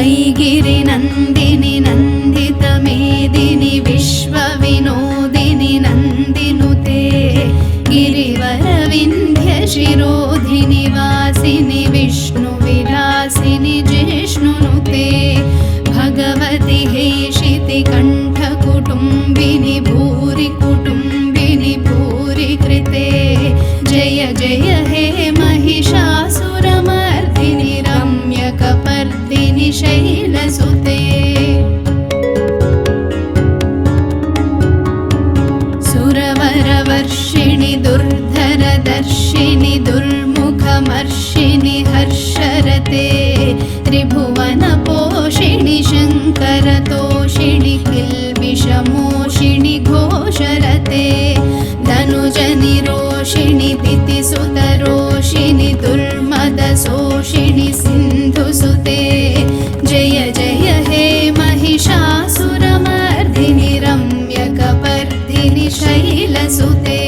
ऐगिरिनन्दिनि नन्दितमेदिनि विश्वविनोदिनि नन्दिनुते गिरिवरविन्ध्यशिरोधिनि वासिनि विष्णुविलासिनि जिष्णुनुते भगवति हेशितिकण्ठकुटुम्बिनि भूरि कुटुम्बिनि भूरि कृते जय जय हे महिषासुरमर्दिनि रम्यकपर्दिनि शैलसुते सुरवरवर्षिणि दुर्धरदर्शिनि दुर्मुखमर्षिणि हर्षरते त्रिभुवनपोषिणि शङ्करतोषिणि किल्बिषमोषिणि घोषरते धनुजनिरोषिणि दितिसुतरोषिणि दुर्मदशोषिणि सिन्धुसुते जय जय हे महिषासुरमर्दिनि रम्यकपर्दिनि शैलसुते